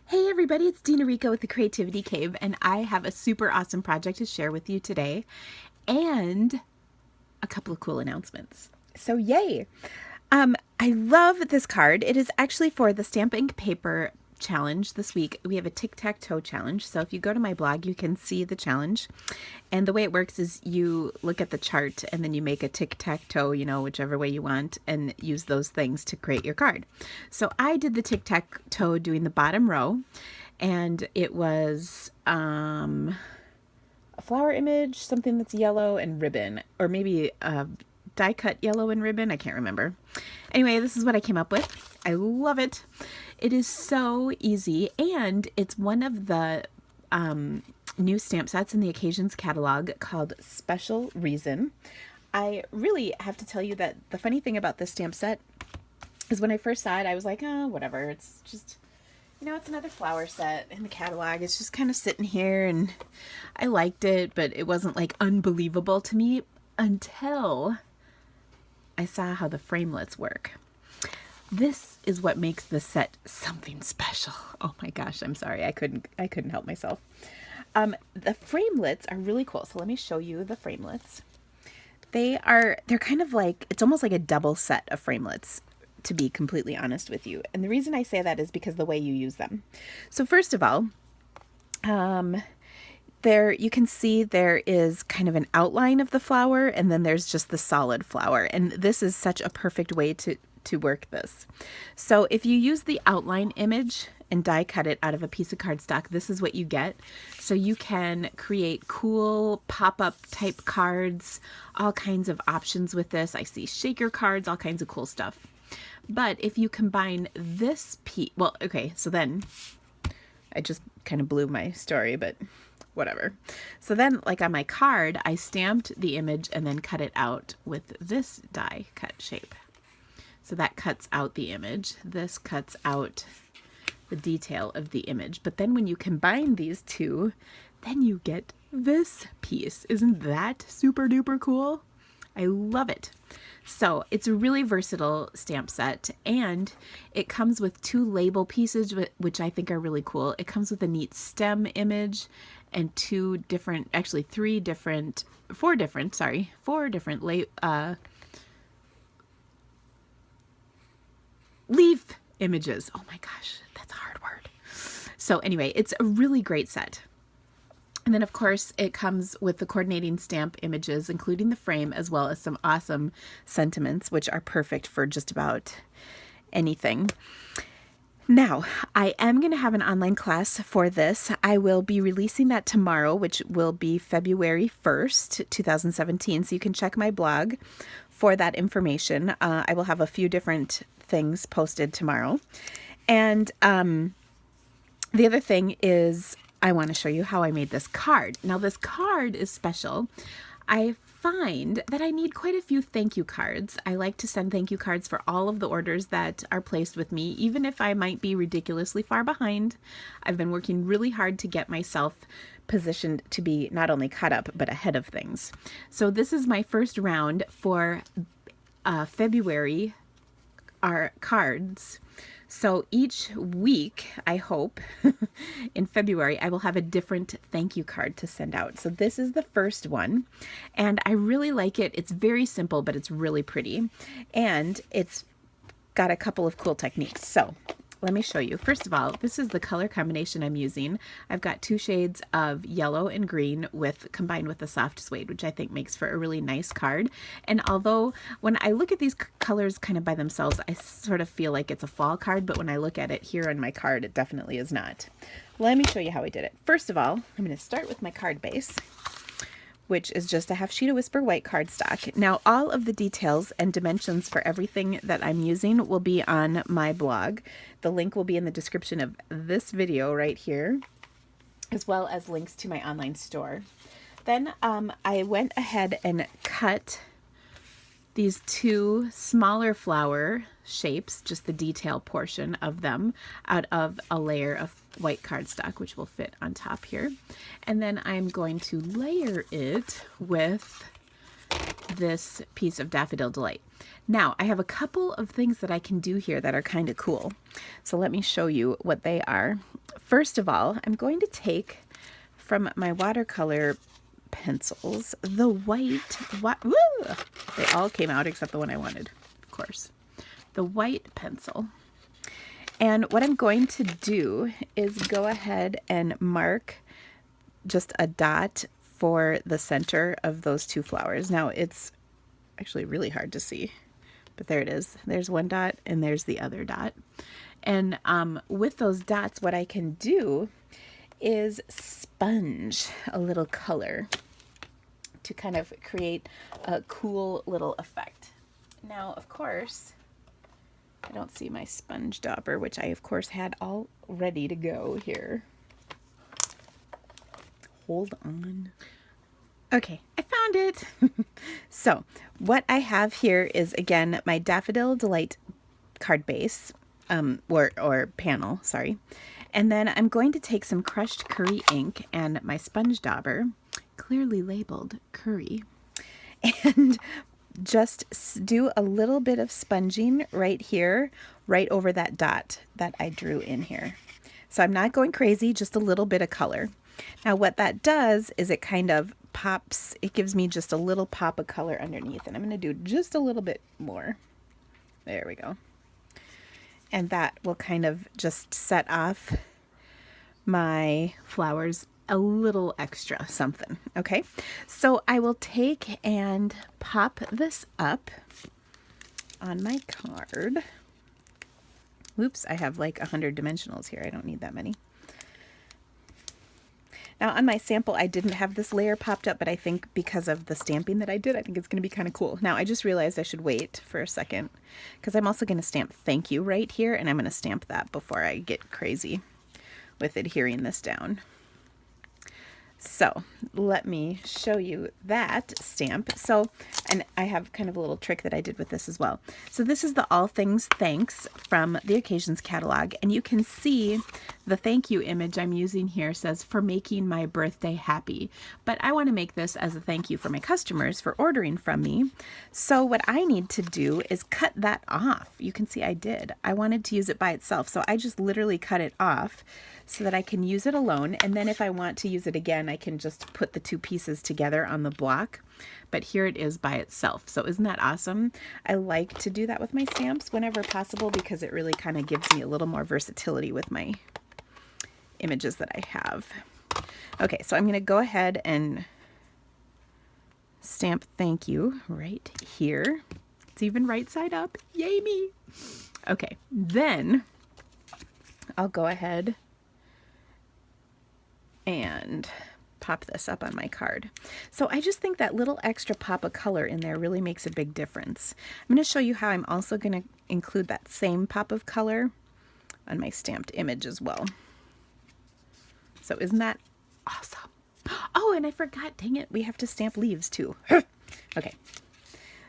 Hey everybody, it's Dina Rico with the Creativity Cave, and I have a super awesome project to share with you today and a couple of cool announcements. So yay! I love this card. It is actually for the Stamp Ink Paper challenge this week. We have a tic-tac-toe challenge. So if you go to my blog, you can see the challenge. And the way it works is you look at the chart and then you make a tic-tac-toe, whichever way you want, and use those things to create your card. So I did the tic-tac-toe doing the bottom row, and it was a flower image, something that's yellow and ribbon, or maybe a die cut yellow and ribbon. I can't remember. Anyway, this is what I came up with. I love it. It is so easy, and it's one of the new stamp sets in the Occasions catalog called Special Reason. I really have to tell you that the funny thing about this stamp set is when I first saw it, I was like, oh, whatever. It's just, it's another flower set in the catalog. It's just kind of sitting here, and I liked it, but it wasn't like unbelievable to me until I saw how the framelets work. This is what makes the set something special. Oh my gosh, I'm sorry. I couldn't help myself. The framelets are really cool. So let me show you the framelets. They're kind of like, it's almost like a double set of framelets, to be completely honest with you. And the reason I say that is because the way you use them. So first of all, there you can see there is kind of an outline of the flower, and then there's just the solid flower. And this is such a perfect way to work this. So if you use the outline image and die cut it out of a piece of cardstock, this is what you get. So you can create cool pop-up type cards, all kinds of options with this. I see shaker cards, all kinds of cool stuff. But if you combine this piece, well, okay, so then I just kind of blew my story, but whatever. So then, like on my card, I stamped the image and then cut it out with this die cut shape. So that cuts out the image. This cuts out the detail of the image. But then when you combine these two, then you get this piece. Isn't that super duper cool? I love it. So it's a really versatile stamp set, and it comes with two label pieces, which I think are really cool. It comes with a neat stem image and four different leaf images. Oh my gosh, that's a hard word. So anyway, it's a really great set. And then, of course, it comes with the coordinating stamp images, including the frame, as well as some awesome sentiments, which are perfect for just about anything. Now, I am going to have an online class for this. I will be releasing that tomorrow, which will be February 1st, 2017. So you can check my blog for that information. I will have a few different things posted tomorrow. And the other thing is, I want to show you how I made this card. Now, this card is special. I find that I need quite a few thank you cards. I like to send thank you cards for all of the orders that are placed with me, even if I might be ridiculously far behind. I've been working really hard to get myself positioned to be not only caught up, but ahead of things. So this is my first round for February cards. So each week, I hope, in February, I will have a different thank you card to send out. So this is the first one, and I really like it. It's very simple, but it's really pretty, and it's got a couple of cool techniques. So let me show you. First of all, this is the color combination I'm using. I've got two shades of yellow and green combined with the soft suede, which I think makes for a really nice card. And although when I look at these colors kind of by themselves, I sort of feel like it's a fall card, but when I look at it here on my card, it definitely is not. Let me show you how I did it. First of all, I'm going to start with my card base, which is just a half sheet of Whisper White cardstock. Now, all of the details and dimensions for everything that I'm using will be on my blog. The link will be in the description of this video right here, as well as links to my online store. Then I went ahead and cut these two smaller flower shapes, just the detail portion of them, out of a layer of white cardstock, which will fit on top here. And then I'm going to layer it with this piece of Daffodil Delight. Now, I have a couple of things that I can do here that are kind of cool. So let me show you what they are. first of all, I'm going to take from my watercolor pencils the white, woo! They all came out except the one I wanted, of course. The white pencil. And what I'm going to do is go ahead and mark just a dot for the center of those two flowers. Now it's actually really hard to see, but there it is. There's one dot and there's the other dot. And with those dots, what I can do is sponge a little color to kind of create a cool little effect. Now, of course, I don't see my sponge dauber, which I, of course, had all ready to go here. Hold on. Okay, I found it. So what I have here is, again, my Daffodil Delight card base, or panel, sorry. And then I'm going to take some crushed curry ink and my sponge dauber, clearly labeled curry, and just do a little bit of sponging right here, right over that dot that I drew in here. So I'm not going crazy, just a little bit of color. Now what that does is it kind of pops, it gives me just a little pop of color underneath, and I'm going to do just a little bit more. There we go. And that will kind of just set off my flowers a little extra something. Okay, so I will take and pop this up on my card. Whoops, I have like 100 dimensionals here. I don't need that many. Now on my sample, I didn't have this layer popped up, but I think because of the stamping that I did, I think it's going to be kind of cool. Now I just realized I should wait for a second because I'm also going to stamp thank you right here, and I'm going to stamp that before I get crazy with adhering this down. So let me show you that stamp. So, and I have kind of a little trick that I did with this as well. So this is the All Things Thanks from the Occasions catalog, and you can see the thank you image I'm using here says, for making my birthday happy. But I want to make this as a thank you for my customers for ordering from me. So what I need to do is cut that off. You can see I did. I wanted to use it by itself, so I just literally cut it off so that I can use it alone, and then if I want to use it again, I can just put the two pieces together on the block. But here it is by itself. So isn't that awesome? I like to do that with my stamps whenever possible because it really kind of gives me a little more versatility with my images that I have. Okay, so I'm going to go ahead and stamp thank you right here. It's even right side up. Yay me! Okay, then I'll go ahead and pop this up on my card. So I just think that little extra pop of color in there really makes a big difference. I'm going to show you how I'm also going to include that same pop of color on my stamped image as well. So isn't that awesome? Oh, and I forgot, dang it, we have to stamp leaves too. Okay,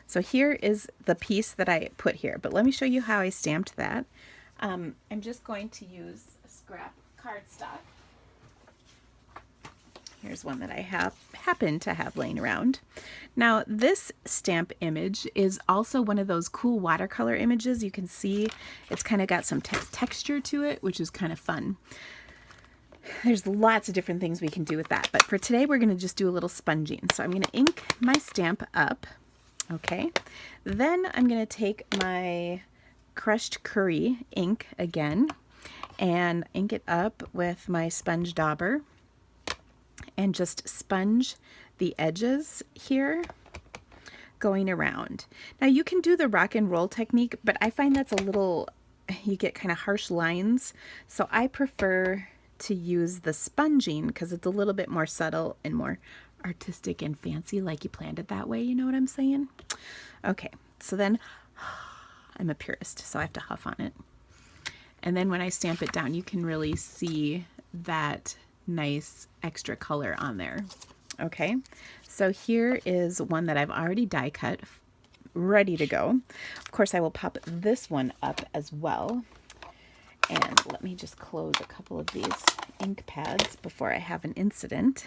so here is the piece that I put here, but let me show you how I stamped that. I'm just going to use a scrap cardstock. Here's one that I happen to have laying around. Now this stamp image is also one of those cool watercolor images. You can see it's kind of got some texture to it, which is kind of fun. There's lots of different things we can do with that, but for today we're going to just do a little sponging. So I'm going to ink my stamp up. Okay, then I'm going to take my crushed curry ink again and ink it up with my sponge dauber and just sponge the edges here going around. Now you can do the rock and roll technique, but I find that's a little, you get kind of harsh lines. So I prefer to use the sponging because it's a little bit more subtle and more artistic and fancy, like you planned it that way. You know what I'm saying? Okay, so then I'm a purist, so I have to huff on it. And then when I stamp it down, you can really see that nice extra color on there. Okay, so here is one that I've already die cut, ready to go. Of course, I will pop this one up as well. And let me just close a couple of these ink pads before I have an incident.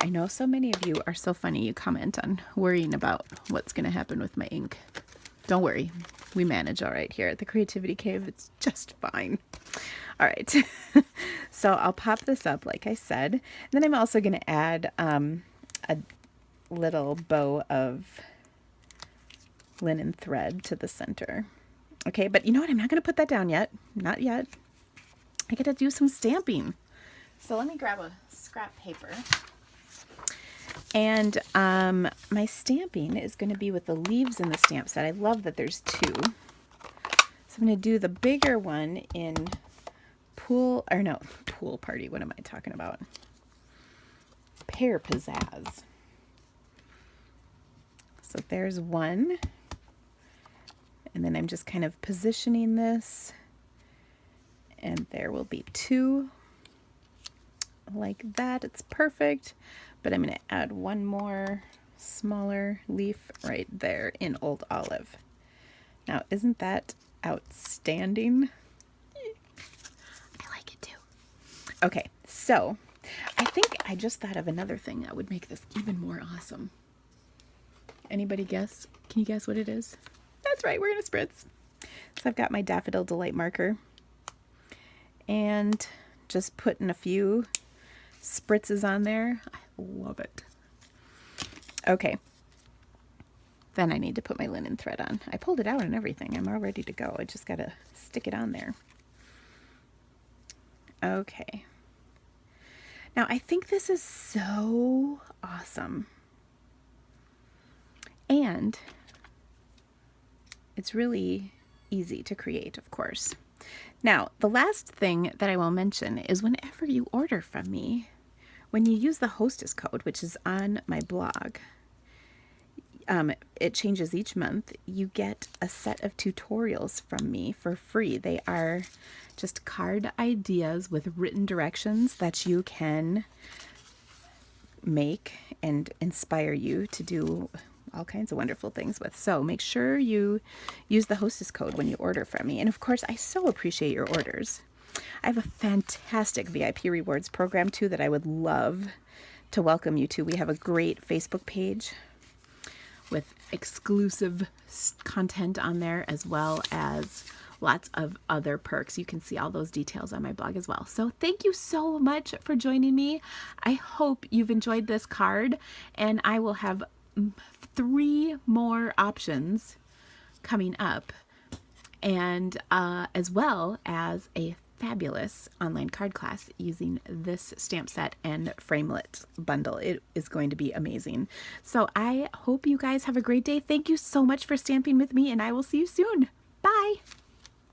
I know so many of you are so funny. You comment on worrying about what's going to happen with my ink. Don't worry. We manage all right here at the Creativity Cave. It's just fine. All right. So I'll pop this up like I said. And then I'm also going to add a little bow of linen thread to the center. Okay, but you know what? I'm not going to put that down yet. Not yet. I got to do some stamping. So let me grab a scrap paper. And my stamping is going to be with the leaves in the stamp set. I love that there's two. So I'm going to do the bigger one in pool party. What am I talking about? Pear Pizzazz. So there's one. And then I'm just kind of positioning this. And there will be two. Like that. It's perfect. But I'm going to add one more smaller leaf right there in Old Olive. Now, isn't that outstanding? I like it too. Okay, so I think I just thought of another thing that would make this even more awesome. Anybody guess? Can you guess what it is? That's right, we're going to spritz. So I've got my Daffodil Delight marker and just putting a few spritzes on there. I love it. Okay. Then I need to put my linen thread on. I pulled it out and everything. I'm all ready to go. I just got to stick it on there. Okay. Now I think this is so awesome. And it's really easy to create, of course. Now, the last thing that I will mention is whenever you order from me, when you use the hostess code, which is on my blog, it changes each month, you get a set of tutorials from me for free. They are just card ideas with written directions that you can make and inspire you to do all kinds of wonderful things with. So make sure you use the hostess code when you order from me. And of course, I so appreciate your orders. I have a fantastic VIP rewards program too that I would love to welcome you to. We have a great Facebook page with exclusive content on there, as well as lots of other perks. You can see all those details on my blog as well. So thank you so much for joining me. I hope you've enjoyed this card, and I will have 3 more options coming up, and as well as a fabulous online card class using this stamp set and framelit bundle. It is going to be amazing. So I hope you guys have a great day. Thank you so much for stamping with me, and I will see you soon. Bye.